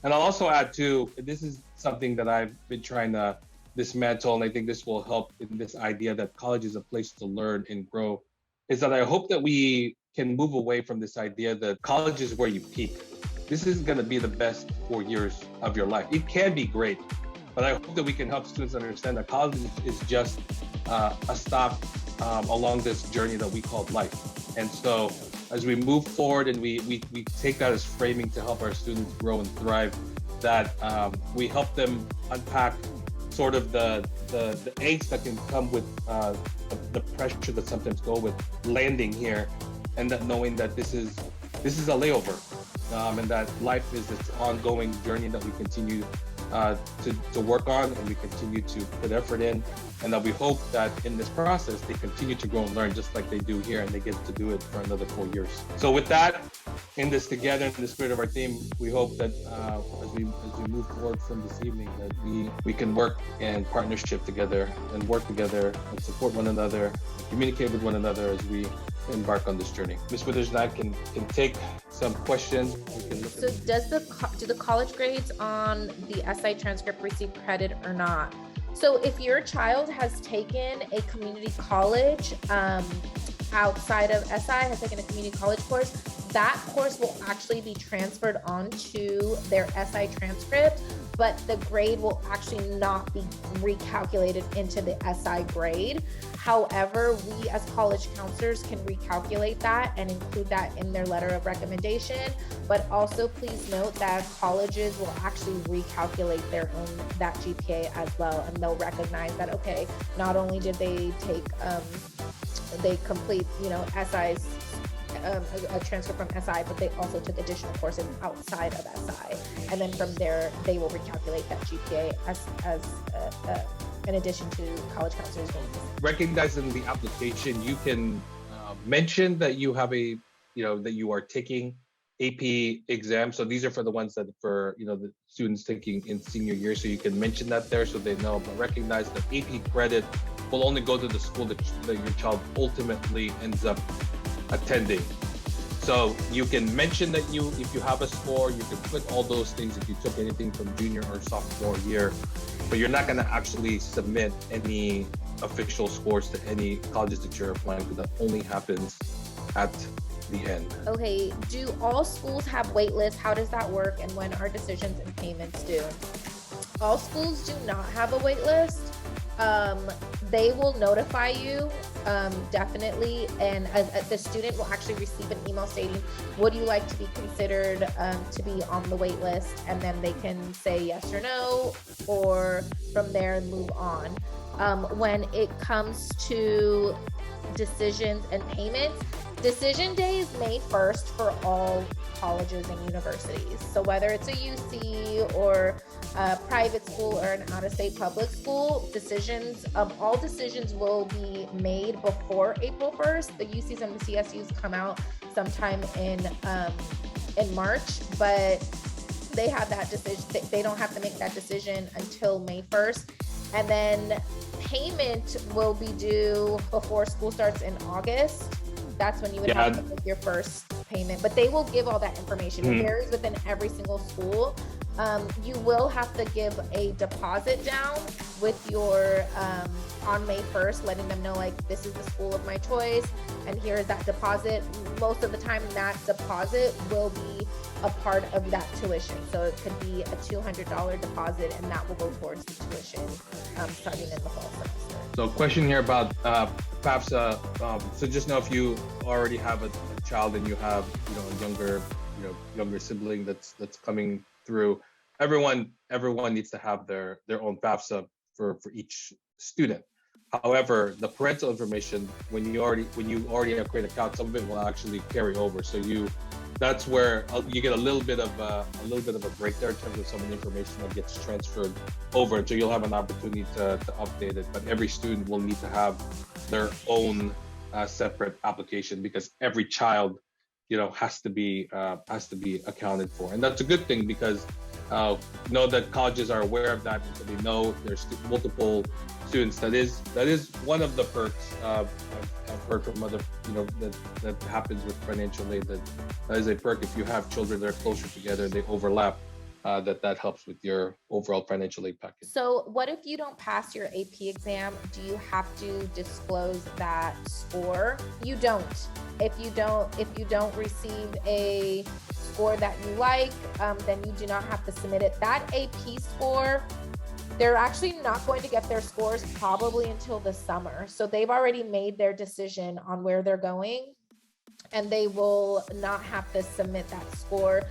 And I'll also add too, this is something that I've been trying to dismantle, and I think this will help in this idea that college is a place to learn and grow, is that I hope that we can move away from this idea that college is where you peak. This isn't going to be the best 4 years of your life. It can be great, but I hope that we can help students understand that college is just a stop along this journey that we call life. And so as we move forward and we take that as framing to help our students grow and thrive, that we help them unpack sort of the angst that can come with the pressure that sometimes go with landing here, and that knowing that this is a layover, and that life is this ongoing journey that we continue to work on, and we continue to put effort in, and that we hope that in this process they continue to grow and learn just like they do here, and they get to do it for another 4 years. So with that, in this together, in the spirit of our theme, we hope that as we move forward from this evening, that we can work in partnership together and work together and support one another, and communicate with one another as we embark on this journey. Ms. Withers and I can take some questions. So do the college grades on the SI transcript receive credit or not? So if your child has taken a community college outside of SI, has taken a community college course, that course will actually be transferred onto their SI transcript, but the grade will actually not be recalculated into the SI grade. However, we as college counselors can recalculate that and include that in their letter of recommendation. But also please note that colleges will actually recalculate their own, that GPA as well. And they'll recognize that, okay, not only did they take, they complete, SI's, a transfer from SI, but they also took additional courses outside of SI. And then from there, they will recalculate that GPA as in addition to college counselors going to. Recognizing the application, you can mention that you have that you are taking AP exams. So these are for the ones that the students taking in senior year. So you can mention that there so they know, but recognize that AP credit will only go to the school that your child ultimately ends up attending. So you can mention that if you have a score, you can put all those things if you took anything from junior or sophomore year, but you're not going to actually submit any official scores to any colleges that you're applying to. That only happens at the end. Okay, do all schools have wait lists? How does that work? And when are decisions and payments due? All schools do not have a wait list. They will notify you, definitely, and the student will actually receive an email stating, would you like to be considered to be on the wait list? And then they can say yes or no, or from there move on. When it comes to decisions and payments, decision day is May 1st for all colleges and universities. So whether it's a UC or a private school or an out-of-state public school, all decisions will be made before April 1st. The UCs and the CSUs come out sometime in March, but they have that decision. They don't have to make that decision until May 1st. And then payment will be due before school starts in August. That's when you would have to make your first payment, but they will give all that information. It varies within every single school. You will have to give a deposit down with your on May 1st, letting them know, like, this is the school of my choice and here is that deposit. Most of the time that deposit will be a part of that tuition. So it could be a $200 deposit, and that will go towards the tuition starting in the fall semester. So a question here about Fafsa. So just know if you already have a child and you have a younger sibling that's coming through, everyone needs to have their own Fafsa for each student. However, the parental information, when you already have created account, some of it will actually carry over. So that's where you get a little bit of a break there in terms of some of the information that gets transferred over. So you'll have an opportunity to update it, but every student will need to have their own separate application, because every child, has to be accounted for, and that's a good thing, because know that colleges are aware of that, so they know there's multiple students. That is one of the perks. I've heard from other, that happens with financial aid. That is a perk if you have children that are closer together and they overlap. that helps with your overall financial aid package. So what if you don't pass your AP exam? Do you have to disclose that score? You don't. If you don't receive a score that you like, then you do not have to submit it. That AP score, they're actually not going to get their scores probably until the summer. So they've already made their decision on where they're going, and they will not have to submit that score.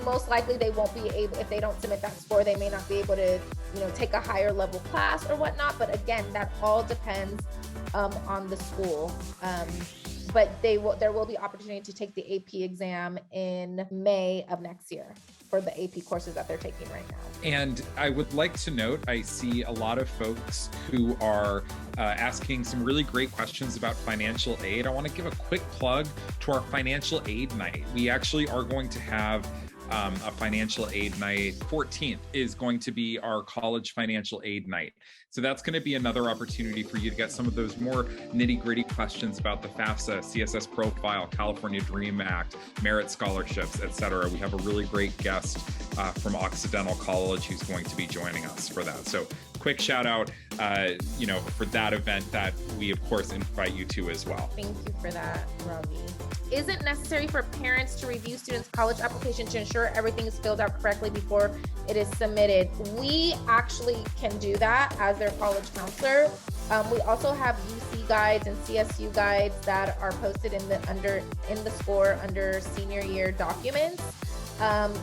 Most likely they won't be able, if they don't submit that score, they may not be able to, take a higher level class or whatnot. But again, that all depends on the school. But there will be opportunity to take the AP exam in May of next year for the AP courses that they're taking right now. And I would like to note, I see a lot of folks who are asking some really great questions about financial aid. I want to give a quick plug to our financial aid night. We actually are going to have a financial aid night. 14th is going to be our college financial aid night. So that's going to be another opportunity for you to get some of those more nitty-gritty questions about the Fafsa, CSS Profile, California Dream Act, merit scholarships, etc. We have a really great guest from Occidental College who's going to be joining us for that. So quick shout out, for that event that we of course invite you to as well. Thank you for that, Ravi. Is it necessary for parents to review students' college application to ensure everything is filled out correctly before it is submitted? We actually can do that as their college counselor. We also have UC guides and CSU guides that are posted in the score under senior year documents.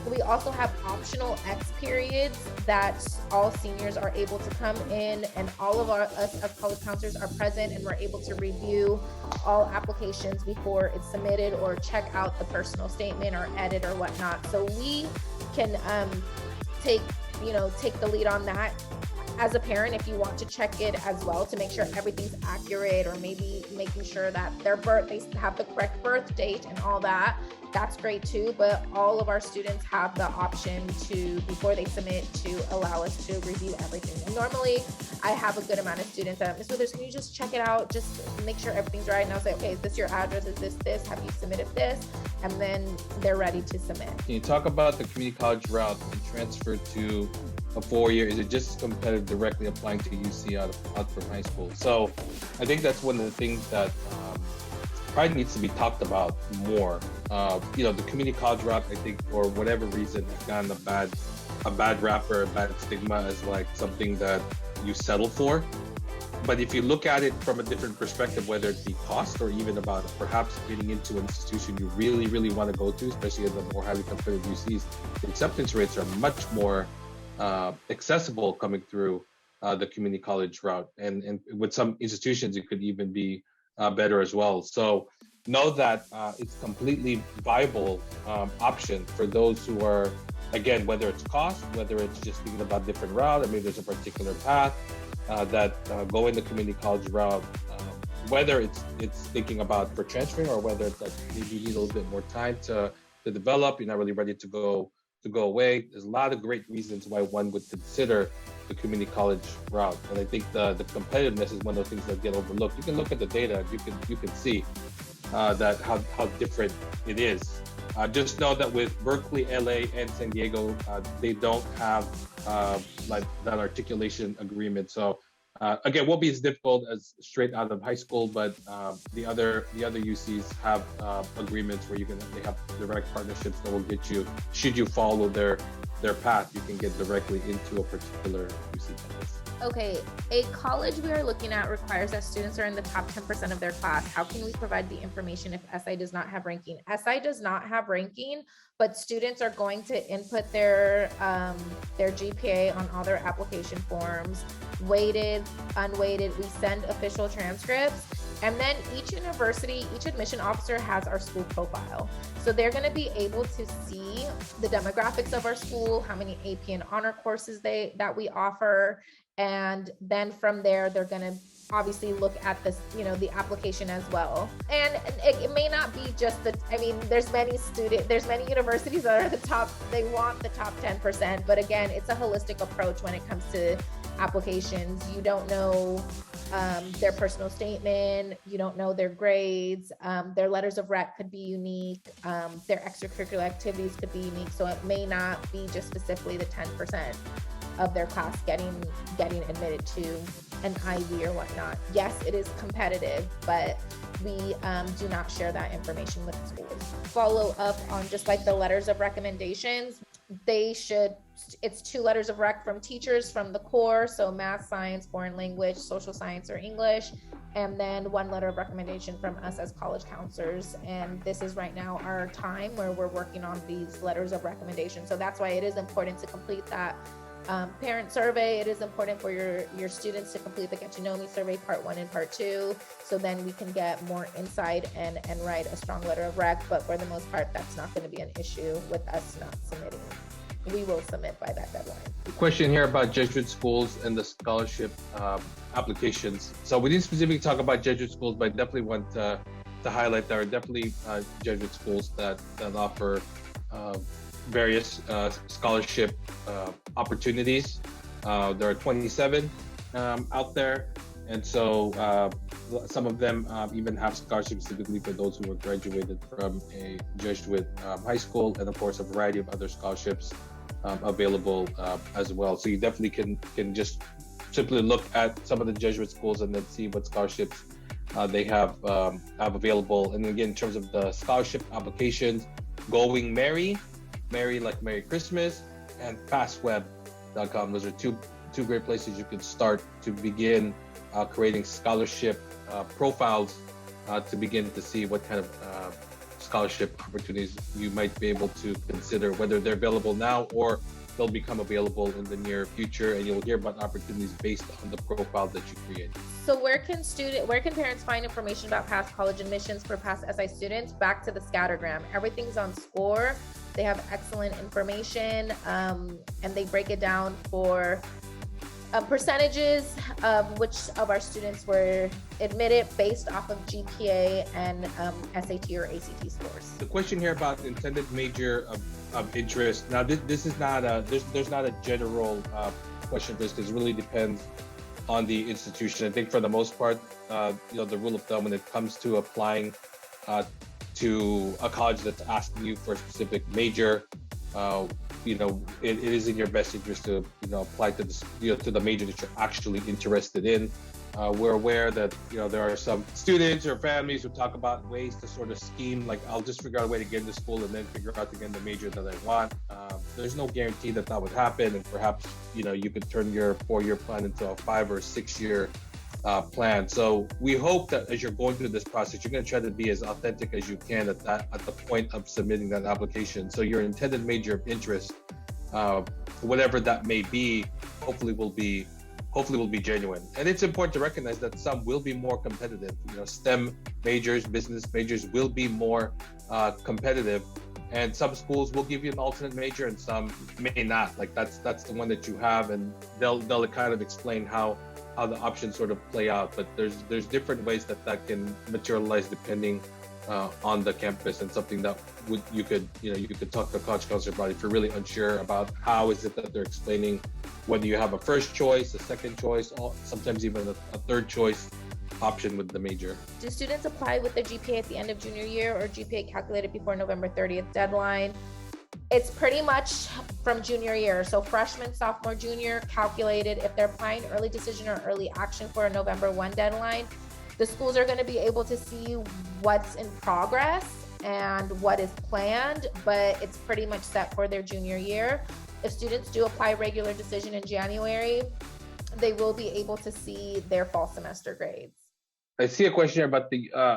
We also have optional X periods that all seniors are able to come in, and all of us as college counselors are present, and we're able to review all applications before it's submitted or check out the personal statement or edit or whatnot. So we can take the lead on that as a parent if you want to check it as well to make sure everything's accurate, or maybe making sure that they have the correct birth date and all that. That's great too, but all of our students have the option to, before they submit, to allow us to review everything. And normally I have a good amount of students that, Ms. Withers, can you just check it out? Just make sure everything's right. And I'll say, okay, is this your address? Is this? Have you submitted this? And then they're ready to submit. Can you talk about the community college route and transfer to a 4-year? Is it just as competitive directly applying to UC out from high school? So I think that's one of the things that probably needs to be talked about more. The community college route, I think, for whatever reason, has gotten a bad rap or a bad stigma as like something that you settle for. But if you look at it from a different perspective, whether it be cost or even about perhaps getting into an institution you really, really want to go to, especially in the more highly competitive UCs, the acceptance rates are much more accessible coming through the community college route. And with some institutions, it could even be better as well. So know that it's completely viable option for those who are, again, whether it's cost, whether it's just thinking about different route, or maybe there's a particular path that go in the community college route, whether it's thinking about for transferring, or whether it's like maybe you need a little bit more time to develop, you're not really ready to go away. There's a lot of great reasons why one would consider the community college route. And I think the competitiveness is one of the things that get overlooked. You can look at the data, you can see that how different it is. Just know that with Berkeley, LA, and San Diego, they don't have like that articulation agreement. So again, won't be as difficult as straight out of high school, but the other UCs have agreements where they have direct partnerships that will get you, should you follow their path, you can get directly into a particular UC campus. Okay, a college we are looking at requires that students are in the top 10% of their class. How can we provide the information if SI does not have ranking? SI does not have ranking, but students are going to input their GPA on all their application forms, weighted, unweighted. We send official transcripts. And then each admission officer has our school profile. So they're going to be able to see the demographics of our school, how many AP and honor courses that we offer. And then from there, they're going to obviously look at this, the application as well. And it may not be just there's many universities that are they want the top 10%. But again, it's a holistic approach when it comes to applications. You don't know their personal statement, you don't know their grades, their letters of rec could be unique, their extracurricular activities could be unique. So it may not be just specifically the 10% of their class getting admitted to an Ivy or whatnot. Yes, it is competitive, but we do not share that information with schools. Follow up on just like the letters of recommendations. It's 2 letters of rec from teachers from the core, so math, science, foreign language, social science, or English, and then 1 letter of recommendation from us as college counselors. And this is right now our time where we're working on these letters of recommendation. So that's why it is important to complete that parent survey. It is important for your students to complete the Get to Know Me survey part 1 and part 2, so then we can get more insight and write a strong letter of rec. But for the most part, that's not going to be an issue with us not submitting. We will submit by that deadline. Question here about Jesuit schools and the scholarship applications. So we didn't specifically talk about Jesuit schools, but I definitely want to highlight there are definitely Jesuit schools that offer various scholarship opportunities. There are 27 out there, and so some of them even have scholarships specifically for those who were graduated from a Jesuit high school, and of course a variety of other scholarships available as well. So you definitely can just simply look at some of the Jesuit schools and then see what scholarships they have available. And again, in terms of the scholarship applications, Going Merry like Merry Christmas, and fastweb.com. Those are two great places you can start to begin creating scholarship profiles to begin to see what kind of scholarship opportunities you might be able to consider, whether they're available now or they'll become available in the near future, and you'll hear about opportunities based on the profile that you create. So where can parents find information about past college admissions for past SI students? Back to the scattergram. Everything's on SCORE. They have excellent information, and they break it down for percentages of which of our students were admitted based off of GPA and SAT or ACT scores. The question here about intended major of interest. Now, this is not there's not a general question of this, because it really depends on the institution. I think for the most part, the rule of thumb when it comes to applying to a college that's asking you for a specific major, it is in your best interest to apply to this, to the major that you're actually interested in. We're aware that there are some students or families who talk about ways to sort of scheme, like I'll just figure out a way to get into school and then figure out to get the major that I want. There's no guarantee that would happen, and perhaps you could turn your 4-year plan into a 5 or 6 year plan. So we hope that as you're going through this process, you're going to try to be as authentic as you can at the point of submitting that application. So your intended major of interest, whatever that may be, hopefully will be genuine. And it's important to recognize that some will be more competitive. STEM majors, business majors will be more competitive, and some schools will give you an alternate major and some may not. Like that's the one that you have, and they'll kind of explain how the options sort of play out. But there's different ways that can materialize depending on the campus, and something that you could talk to a college counselor about if you're really unsure about how is it that they're explaining whether you have a first choice, a second choice, or sometimes even a third choice option with the major. Do students apply with their GPA at the end of junior year, or GPA calculated before November 30th deadline? It's pretty much from junior year. So freshman, sophomore, junior calculated. If they're applying early decision or early action for a November 1 deadline, the schools are going to be able to see what's in progress and what is planned, but it's pretty much set for their junior year. If students do apply regular decision in January, they will be able to see their fall semester grades. I see a question here about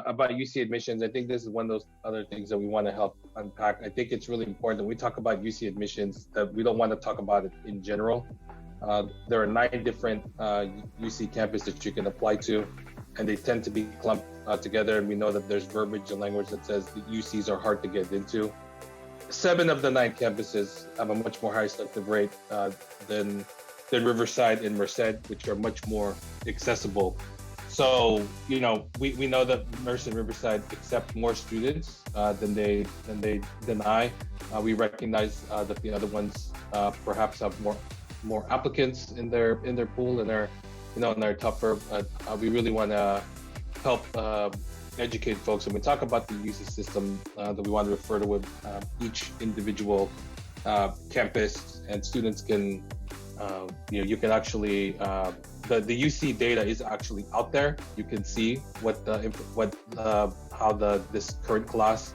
about UC admissions. I think this is one of those other things that we want to help unpack. I think it's really important that we talk about UC admissions, that we don't want to talk about it in general. There are 9 different UC campuses that you can apply to, and they tend to be clumped together. And we know that there's verbiage and language that says the UCs are hard to get into. 7 of the 9 campuses have a much more high selective rate than Riverside and Merced, which are much more accessible. So, we know that Merced and Riverside accept more students than they deny. We recognize that the other ones perhaps have more applicants in their pool, and in our tougher, we really want to help educate folks. And we talk about the UC system that we want to refer to with each individual campus, and students can, you can actually, the UC data is actually out there. You can see how this current class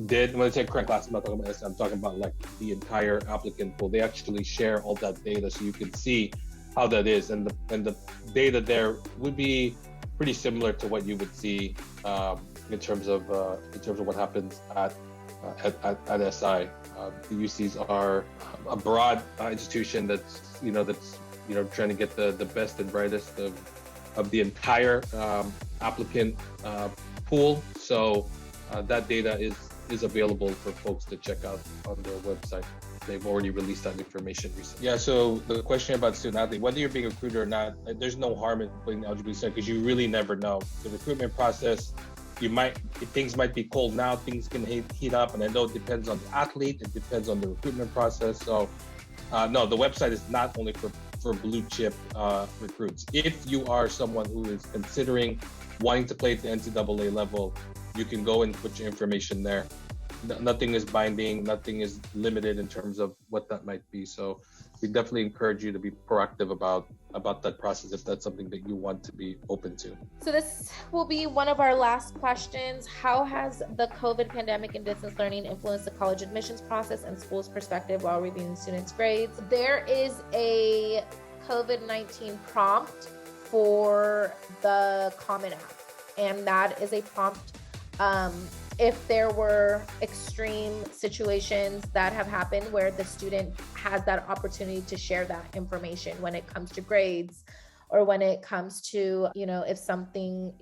did. When I say current class, I'm not talking about this, I'm talking about like the entire applicant pool. They actually share all that data so you can see how that is, and the data there would be pretty similar to what you would see in terms of what happens at SI. The UCs are a broad institution that's trying to get the best and brightest of the entire applicant pool. So that data is available for folks to check out on their website. They've already released that information recently. Yeah, so the question about student athlete, whether you're being recruited or not, there's no harm in putting eligibility because you really never know. The recruitment process, things might be cold now, things can heat up, and I know it depends on the athlete, it depends on the recruitment process. So no, the website is not only for blue chip recruits. If you are someone who is considering wanting to play at the NCAA level, you can go and put your information there. Nothing is binding, nothing is limited in terms of what that might be. So we definitely encourage you to be proactive about that process if that's something that you want to be open to. So this will be one of our last questions. How has the COVID pandemic and distance learning influenced the college admissions process and schools' perspective while reviewing students' grades? There is a COVID-19 prompt for the Common App, and that is a prompt if there were extreme situations that have happened where the student has that opportunity to share that information when it comes to grades, or when it comes to, if something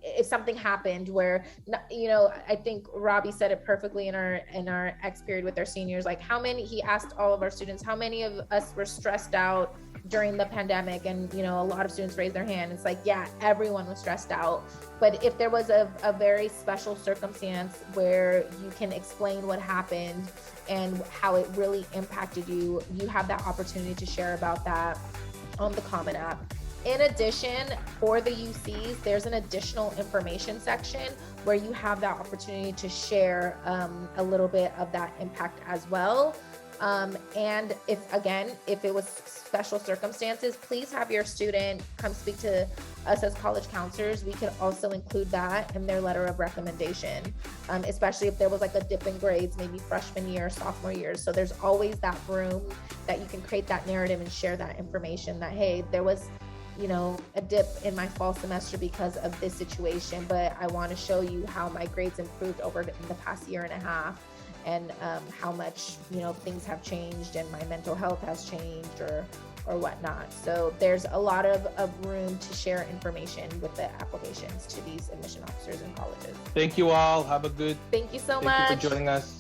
happened where, I think Robbie said it perfectly in our X period with our seniors, like he asked all of our students, how many of us were stressed out during the pandemic? And, a lot of students raised their hand. It's like, yeah, everyone was stressed out. But if there was a very special circumstance where you can explain what happened and how it really impacted you, you have that opportunity to share about that on the Common App. In addition, for the UCs, there's an additional information section where you have that opportunity to share a little bit of that impact as well. And if it was special circumstances, please have your student come speak to us as college counselors. We could also include that in their letter of recommendation, especially if there was like a dip in grades, maybe freshman year, sophomore year. So there's always that room that you can create that narrative and share that information that, hey, there was a dip in my fall semester because of this situation, but I want to show you how my grades improved over in the past year and a half, and how much things have changed and my mental health has changed or whatnot. So there's a lot of room to share information with the applications to these admission officers in colleges. Thank you all. Have a good. Thank you so much. Thank you for joining us.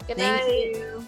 Good night. Thank you.